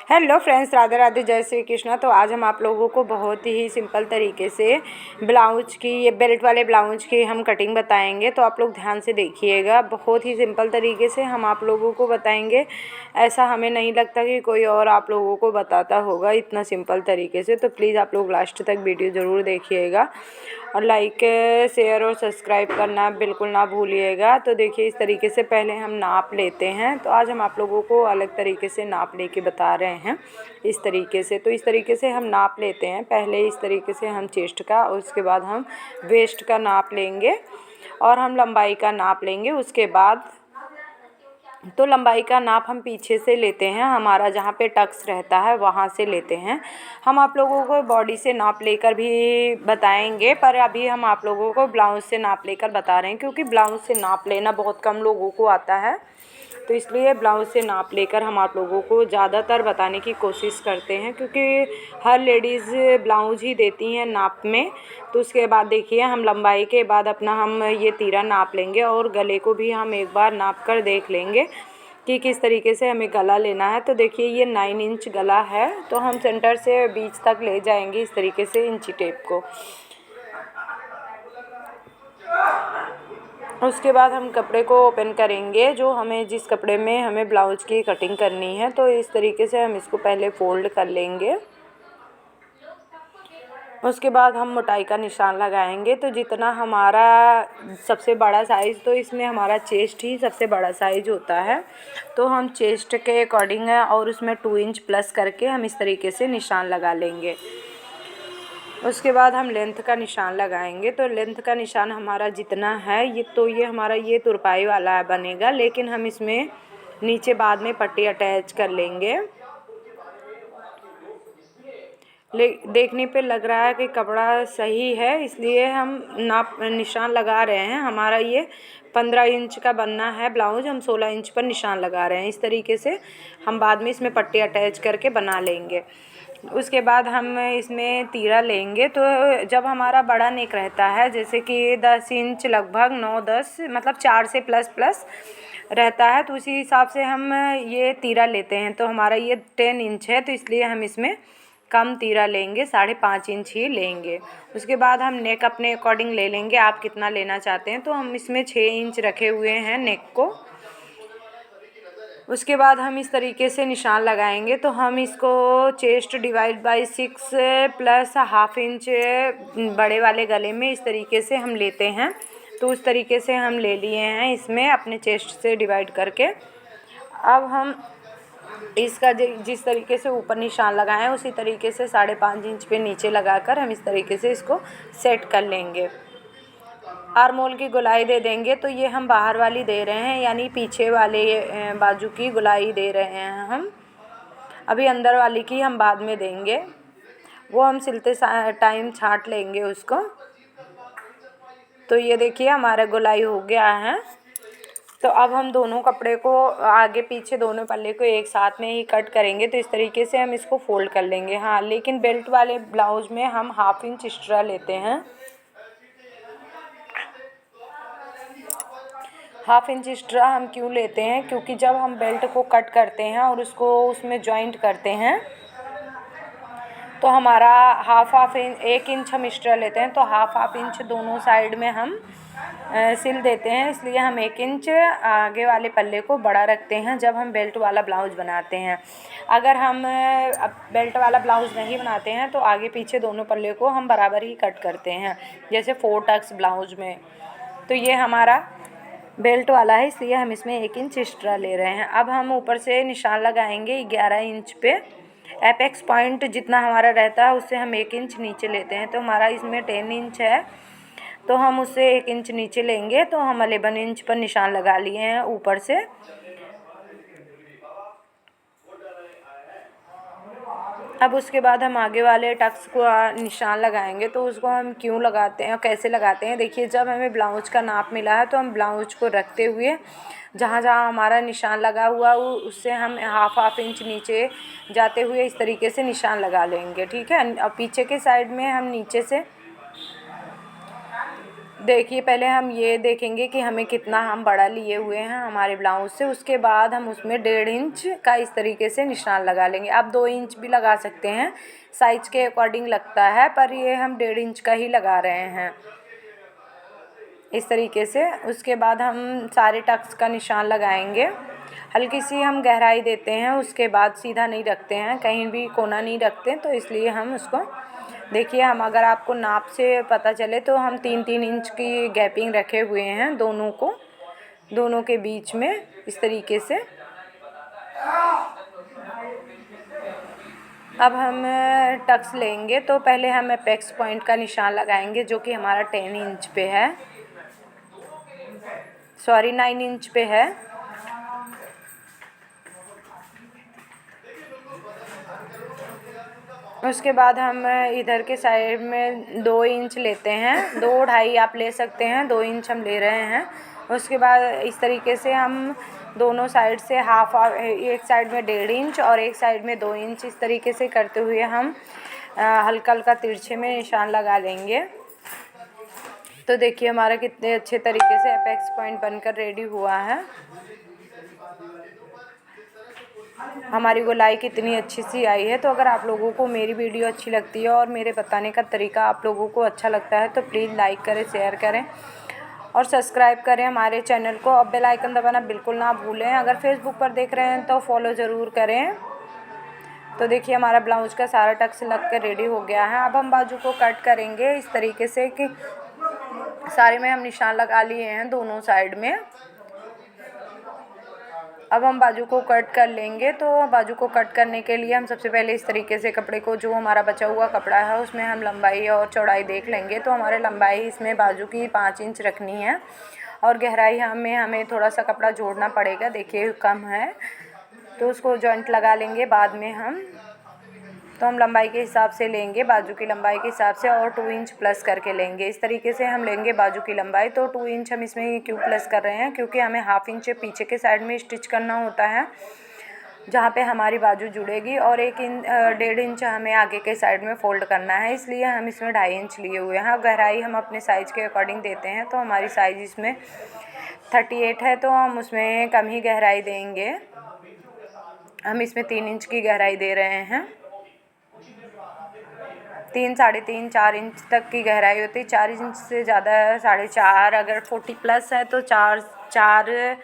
Hello friends, Radhe Radhe, जय श्री कृष्णा। तो आज हम आप लोगों को बहुत ही सिंपल तरीके से ब्लाउज की, ये बेल्ट वाले ब्लाउज की हम कटिंग बताएंगे। तो आप लोग ध्यान से देखिएगा, बहुत ही सिंपल तरीके से हम आप लोगों को बताएंगे। ऐसा हमें नहीं लगता कि कोई और आप लोगों को बताता होगा इतना सिंपल तरीके से। तो प्लीज़ आप लोग लास्ट तक वीडियो ज़रूर देखिएगा और लाइक, शेयर और सब्सक्राइब करना बिल्कुल ना भूलिएगा। तो देखिए, इस तरीके से पहले हम नाप लेते हैं। तो आज हम आप लोगों को अलग तरीके से नाप लेके बता रहे हैं इस तरीके से। तो इस तरीके से हम नाप लेते हैं। पहले इस तरीके से हम चेस्ट का, उसके बाद हम वेस्ट का नाप लेंगे और हम लंबाई का नाप लेंगे उसके बाद। तो लंबाई का नाप हम पीछे से लेते हैं, हमारा जहाँ पे टक्स रहता है वहाँ से लेते हैं। हम आप लोगों को बॉडी से नाप लेकर भी बताएंगे, पर अभी हम आप लोगों को ब्लाउज से नाप लेकर बता रहे हैं, क्योंकि ब्लाउज से नाप लेना बहुत कम लोगों को आता है। तो इसलिए ब्लाउज से नाप लेकर हम आप लोगों को ज़्यादातर बताने की कोशिश करते हैं, क्योंकि हर लेडीज़ ब्लाउज ही देती हैं नाप में। तो उसके बाद देखिए, हम लंबाई के बाद अपना हम ये तीरा नाप लेंगे और गले को भी हम एक बार नाप कर देख लेंगे कि किस तरीके से हमें गला लेना है। तो देखिए, ये 9 इंच गला है, तो हम सेंटर से बीच तक ले जाएंगे इस तरीके से इंची टेप को। उसके बाद हम कपड़े को ओपन करेंगे, जो हमें जिस कपड़े में हमें ब्लाउज की कटिंग करनी है। तो इस तरीके से हम इसको पहले फोल्ड कर लेंगे। उसके बाद हम मोटाई का निशान लगाएंगे। तो जितना हमारा सबसे बड़ा साइज़, तो इसमें हमारा चेस्ट ही सबसे बड़ा साइज़ होता है। तो हम चेस्ट के अकॉर्डिंग है और उसमें 2 इंच प्लस करके हम इस तरीके से निशान लगा लेंगे। उसके बाद हम लेंथ का निशान लगाएंगे। तो लेंथ का निशान हमारा जितना है, ये हमारा ये तुरपाई वाला बनेगा, लेकिन हम इसमें नीचे बाद में पट्टी अटैच कर लेंगे। देखने पे लग रहा है कि कपड़ा सही है, इसलिए हम निशान लगा रहे हैं। हमारा ये 15 इंच का बनना है ब्लाउज, हम 16 इंच पर निशान लगा रहे हैं। इस तरीके से हम बाद में इसमें पट्टी अटैच करके बना लेंगे। उसके बाद हम इसमें तीरा लेंगे। तो जब हमारा बड़ा नेक रहता है, जैसे कि 10 इंच लगभग 9-10, मतलब 4 से प्लस प्लस रहता है, तो उसी हिसाब से हम ये तीरा लेते हैं। तो हमारा ये 10 इंच है, तो इसलिए हम इसमें कम तीरा लेंगे, 5.5 इंच ही लेंगे। उसके बाद हम नेक अपने अकॉर्डिंग ले लेंगे, आप कितना लेना चाहते हैं। तो हम इसमें 6 इंच रखे हुए हैं नेक को। उसके बाद हम इस तरीके से निशान लगाएंगे। तो हम इसको chest divide by 6 plus half inch बड़े वाले गले में इस तरीके से हम लेते हैं। तो उस तरीके से हम ले लिए हैं इसमें अपने चेस्ट से डिवाइड करके। अब हम इसका जिस तरीके से ऊपर निशान लगाएं, उसी तरीके से 5.5 इंच पे नीचे लगाकर हम इस तरीके से इसको सेट कर लेंगे। आर्म होल की गोलाई दे देंगे। तो ये हम बाहर वाली दे रहे हैं, यानी पीछे वाले बाजू की गोलाई दे रहे हैं हम। अभी अंदर वाली की हम बाद में देंगे, वो हम सिलते टाइम छांट लेंगे उसको। तो ये देखिए, हमारा गोलाई हो गया है। तो अब हम दोनों कपड़े को आगे पीछे दोनों पल्ले को एक साथ में ही कट करेंगे। तो इस तरीके से हम इसको फोल्ड कर लेंगे। हाँ, लेकिन बेल्ट वाले ब्लाउज में हम हाफ इंच एक्स्ट्रा लेते हैं। हाफ इंच एक्स्ट्रा हम क्यों लेते हैं, क्योंकि जब हम बेल्ट को कट करते हैं और उसको उसमें जॉइंट करते हैं, तो हमारा हाफ इंच, 1 इंच हम एक्स्ट्रा लेते हैं। तो हाफ इंच दोनों साइड में हम सिल देते हैं। इसलिए हम 1 इंच आगे वाले पल्ले को बड़ा रखते हैं जब हम बेल्ट वाला ब्लाउज बनाते हैं। अगर हम अब बेल्ट वाला ब्लाउज नहीं बनाते हैं, तो आगे पीछे दोनों पल्ले को हम बराबर ही कट करते हैं, जैसे 4 टक्स ब्लाउज में। तो ये हमारा बेल्ट वाला है, इसलिए हम इसमें 1 इंच एक्स्ट्रा ले रहे हैं। अब हम ऊपर से निशान लगाएंगे 11 इंच पे। एपेक्स पॉइंट जितना हमारा रहता है, उससे हम 1 इंच नीचे लेते हैं। तो हमारा इसमें 10 इंच है, तो हम उससे 1 इंच नीचे लेंगे। तो हम 11 इंच पर निशान लगा लिए हैं ऊपर से। अब उसके बाद हम आगे वाले टक्स को निशान लगाएंगे। तो उसको हम क्यों लगाते हैं और कैसे लगाते हैं, देखिए, जब हमें ब्लाउज का नाप मिला है, तो हम ब्लाउज को रखते हुए जहाँ जहाँ हमारा निशान लगा हुआ उससे हम हाफ इंच नीचे जाते हुए इस तरीके से निशान लगा लेंगे। ठीक है। अब पीछे के साइड में हम नीचे से देखिए पहले हम ये देखेंगे कि हमें कितना हम बड़ा लिए हुए हैं हमारे ब्लाउज से, उसके बाद हम उसमें 1.5 इंच का इस तरीके से निशान लगा लेंगे। आप 2 इंच भी लगा सकते हैं, साइज के अकॉर्डिंग लगता है, पर ये हम 1.5 इंच का ही लगा रहे हैं इस तरीके से। उसके बाद हम सारे टक्स का निशान लगाएंगे, हल्की सी हम गहराई देते हैं, उसके बाद सीधा नहीं रखते हैं, कहीं भी कोना नहीं रखते, तो इसलिए हम उसको देखिए हम अगर आपको नाप से पता चले तो हम 3-3 इंच की गैपिंग रखे हुए हैं दोनों के बीच में इस तरीके से। अब हम टक्स लेंगे तो पहले हम अपेक्स पॉइंट का निशान लगाएंगे जो कि हमारा 10 इंच पे है, सॉरी 9 इंच पे है। उसके बाद हम इधर के साइड में 2 इंच लेते हैं, 2-2.5 आप ले सकते हैं, 2 इंच हम ले रहे हैं। उसके बाद इस तरीके से हम दोनों साइड से हाफ, एक साइड में 1.5 इंच और एक साइड में 2 इंच इस तरीके से करते हुए हम हल्का हल्का तिरछे में निशान लगा लेंगे। तो देखिए हमारा कितने अच्छे तरीके से अपेक्स पॉइंट बनकर रेडी हुआ है। हमारी गोलाई कितनी अच्छी सी आई है। तो अगर आप लोगों को मेरी वीडियो अच्छी लगती है और मेरे बताने का तरीका आप लोगों को अच्छा लगता है तो प्लीज़ लाइक करें, शेयर करें और सब्सक्राइब करें हमारे चैनल को। और बेल आइकन दबाना बिल्कुल ना भूलें। अगर फेसबुक पर देख रहे हैं तो फॉलो ज़रूर करें। तो देखिए हमारा ब्लाउज का सारा टक्स लग कर रेडी हो गया है। अब हम बाजू को कट करेंगे इस तरीके से कि सारे में हम निशान लगा लिए हैं दोनों साइड में। अब हम बाजू को कट कर लेंगे। तो बाजू को कट करने के लिए हम सबसे पहले इस तरीके से कपड़े को, जो हमारा बचा हुआ कपड़ा है उसमें हम लंबाई और चौड़ाई देख लेंगे। तो हमारे लंबाई इसमें बाजू की 5 इंच रखनी है और गहराई हमें थोड़ा सा कपड़ा जोड़ना पड़ेगा, देखिए कम है तो उसको जॉइंट लगा लेंगे बाद में हम। तो हम लंबाई के हिसाब से लेंगे, बाजू की लंबाई के हिसाब से, और 2 इंच प्लस करके लेंगे। इस तरीके से हम लेंगे बाजू की लंबाई। तो 2 इंच हम इसमें क्यों प्लस कर रहे हैं, क्योंकि हमें 1/2 इंच पीछे के साइड में स्टिच करना होता है जहाँ पे हमारी बाजू जुड़ेगी, और 1.5 इंच हमें आगे के साइड में फ़ोल्ड करना है, इसलिए हम इसमें 2.5 इंच लिए हुए हैं। गहराई हम अपने साइज़ के अकॉर्डिंग देते हैं। तो हमारी साइज़ इसमें 38 है तो हम उसमें कम ही गहराई देंगे। हम इसमें 3 इंच की गहराई दे रहे हैं। 3, 3.5, 4 इंच तक की गहराई होती है। 4 इंच से ज़्यादा 4.5, अगर 40 प्लस है तो 4